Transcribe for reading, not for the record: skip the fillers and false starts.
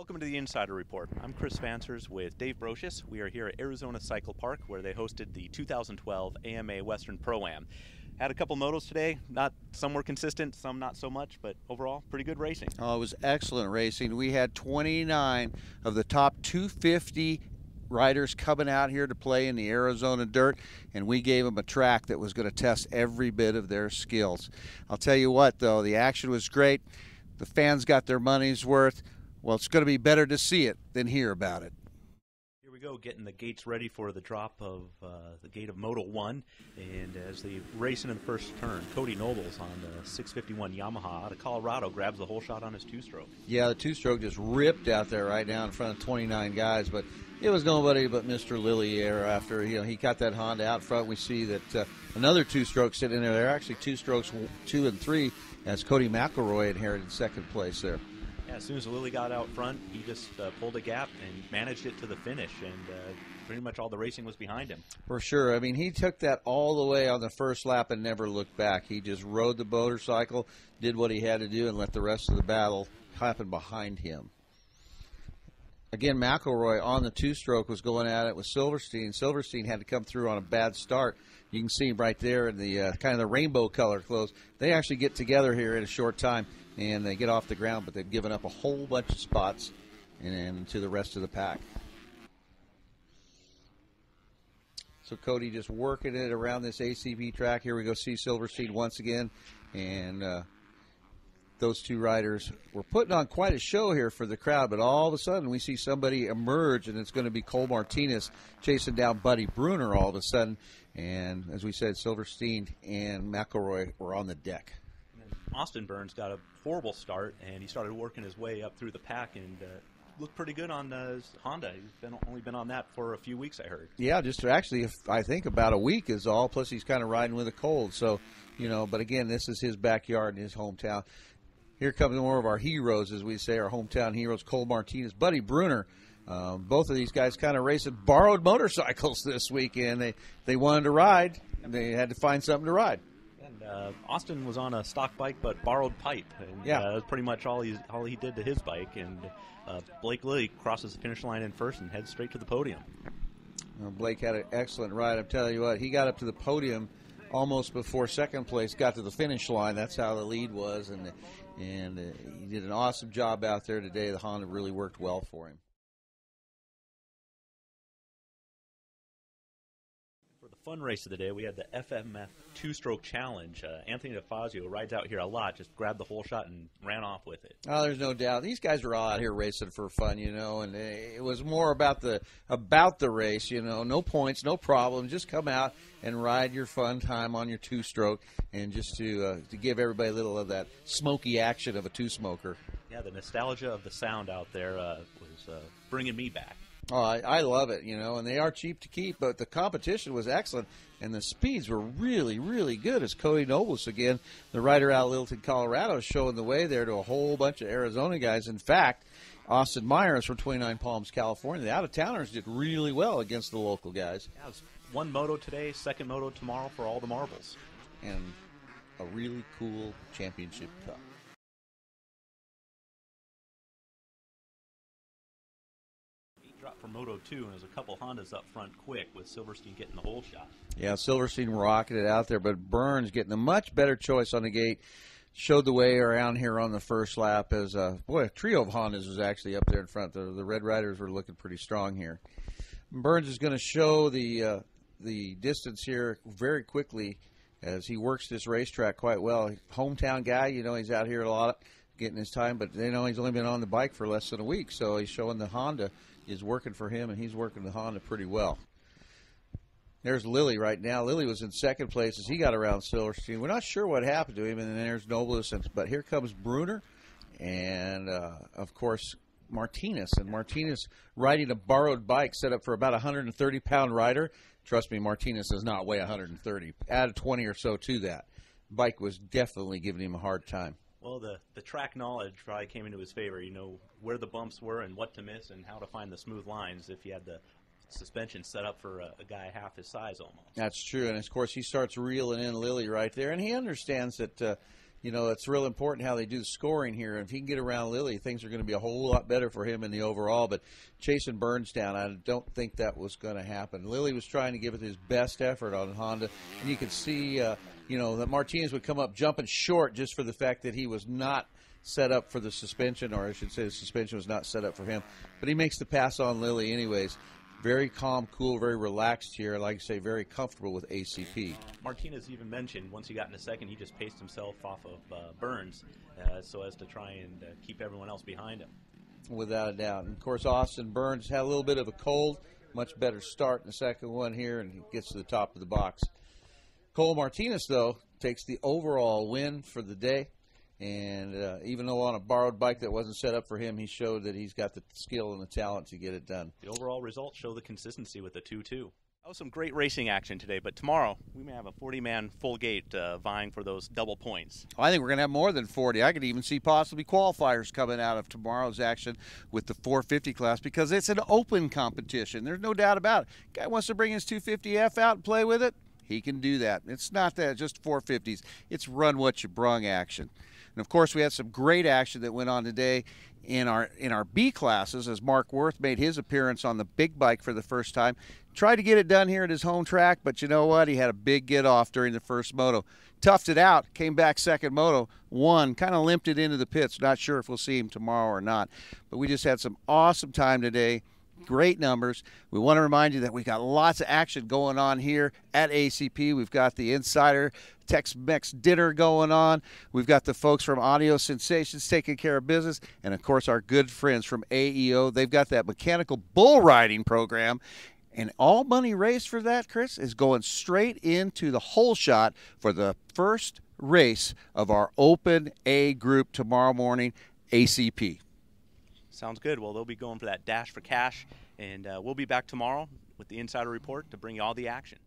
Welcome to the Insider Report. I'm Chris Spancers with Dave Brocious. We are here at Arizona Cycle Park where they hosted the 2012 AMA Western Pro-Am. Had a couple motos today. Some were consistent, some not so much, but overall pretty good racing. Oh, it was excellent racing. We had 29 of the top 250 riders coming out here to play in the Arizona dirt, and we gave them a track that was going to test every bit of their skills. I'll tell you what, though, the action was great. The fans got their money's worth. Well, it's going to be better to see it than hear about it. Here we go, getting the gates ready for the drop of the gate of Moto 1. And as they race into the first turn, Cody Nobles on the 651 Yamaha out of Colorado grabs the whole shot on his two-stroke. Yeah, the two-stroke just ripped out there right now in front of 29 guys, but it was nobody but Mr. Lilly there after he got that Honda out front. We see that another two-stroke sitting in there. They're actually two strokes, 2 and 3, as Cody McElroy inherited second place there. As soon as Lilly got out front, he just pulled a gap and managed it to the finish, and pretty much all the racing was behind him. For sure. I mean, he took that all the way on the first lap and never looked back. He just rode the motorcycle, did what he had to do, and let the rest of the battle happen behind him. Again, McElroy on the two-stroke was going at it with Silverstein. Silverstein had to come through on a bad start. You can see right there in the kind of the rainbow color clothes. They actually get together here in a short time, and they get off the ground, but they've given up a whole bunch of spots and to the rest of the pack. So Cody just working it around this ACB track. Here we go see Silverstein once again, and those two riders were putting on quite a show here for the crowd, but all of a sudden we see somebody emerge, and it's going to be Cole Martinez chasing down Buddy Bruner all of a sudden. And as we said, Silverstein and McElroy were on the deck. Austin Burns got a horrible start, and he started working his way up through the pack and looked pretty good on his Honda. He's only been on that for a few weeks, I heard. Yeah, just actually, I think about a week is all, plus he's kind of riding with a cold. So, but again, this is his backyard in his hometown. Here comes more of our heroes, as we say, our hometown heroes, Cole Martinez, Buddy Bruner. Both of these guys kind of racing borrowed motorcycles this weekend. They wanted to ride, and they had to find something to ride. And Austin was on a stock bike, but borrowed pipe. And, that was pretty much all he did to his bike. And Blake Lilly crosses the finish line in first and heads straight to the podium. Blake had an excellent ride. I'm telling you what, he got up to the podium almost before second place got to the finish line. That's how the lead was, and he did an awesome job out there today. The Honda really worked well for him. For the fun race of the day, we had the FMF two-stroke challenge. Anthony DeFazio rides out here a lot, just grabbed the whole shot and ran off with it. Oh, there's no doubt. These guys were all out here racing for fun, and it was more about the race, no points, no problems. Just come out and ride your fun time on your two-stroke, and just to give everybody a little of that smoky action of a two-smoker. Yeah, the nostalgia of the sound out there was bringing me back. Oh, I love it, and they are cheap to keep, but the competition was excellent, and the speeds were really, really good. As Cody Nobles, again, the rider out of Littleton, Colorado, is showing the way there to a whole bunch of Arizona guys. In fact, Austin Myers from 29 Palms, California, the out-of-towners did really well against the local guys. Yeah, it was one moto today, second moto tomorrow for all the marbles. And a really cool championship cup. Drop for Moto 2, and there's a couple Hondas up front quick with Silverstein getting the whole shot. Yeah, Silverstein rocketed out there, but Burns getting a much better choice on the gate. Showed the way around here on the first lap as, a trio of Hondas was actually up there in front. The Red Riders were looking pretty strong here. Burns is going to show the distance here very quickly as he works this racetrack quite well. Hometown guy, he's out here a lot getting his time, but he's only been on the bike for less than a week, so he's showing the Honda is working for him, and he's working the Honda pretty well. There's Lilly right now. Lilly was in second place as he got around Silverstein. We're not sure what happened to him, and then there's Nobles, but here comes Bruner, and of course Martinez. And Martinez riding a borrowed bike set up for about a 130-pound rider. Trust me, Martinez does not weigh 130. Add 20 or so to that. Bike was definitely giving him a hard time. Well, the track knowledge probably came into his favor. Where the bumps were and what to miss and how to find the smooth lines if you had the suspension set up for a guy half his size almost. That's true, and of course he starts reeling in Lilly right there, and he understands that you know, it's real important how they do the scoring here. If he can get around Lilly, things are going to be a whole lot better for him in the overall. But chasing Burns down, I don't think that was going to happen. Lilly was trying to give it his best effort on Honda, and you could see, you know, that Martinez would come up jumping short just for the fact that he was not set up for the suspension, or I should say the suspension was not set up for him. But he makes the pass on Lilly anyways. Very calm, cool, very relaxed here. Like I say, very comfortable with ACP. Martinez even mentioned once he got in a second, he just paced himself off of Burns so as to try and keep everyone else behind him. Without a doubt. And, of course, Austin Burns had a little bit of a cold. Much better start in the second one here, and he gets to the top of the box. Cole Martinez, though, takes the overall win for the day. And even though on a borrowed bike that wasn't set up for him, he showed that he's got the skill and the talent to get it done. The overall results show the consistency with the 2-2. That was some great racing action today, but tomorrow we may have a 40-man full gate vying for those double points. I think we're going to have more than 40. I could even see possibly qualifiers coming out of tomorrow's action with the 450 class because it's an open competition. There's no doubt about it. Guy wants to bring his 250F out and play with it, he can do that. It's not that just 450s. It's run what you brung action. And, of course, we had some great action that went on today in our B classes as Mark Worth made his appearance on the big bike for the first time. Tried to get it done here at his home track, but you know what? He had a big get-off during the first moto. Toughed it out, came back second moto, won, kind of limped it into the pits. Not sure if we'll see him tomorrow or not. But we just had some awesome time today. Great numbers. We want to remind you that we got lots of action going on here at ACP. We've got the Insider Tex-Mex dinner going on. We've got the folks from Audio Sensations taking care of business. And, of course, our good friends from AEO. They've got that mechanical bull riding program. And all money raised for that, Chris, is going straight into the whole shot for the first race of our Open A group tomorrow morning, ACP. Sounds good. Well, they'll be going for that dash for cash, and we'll be back tomorrow with the Insider Report to bring you all the action.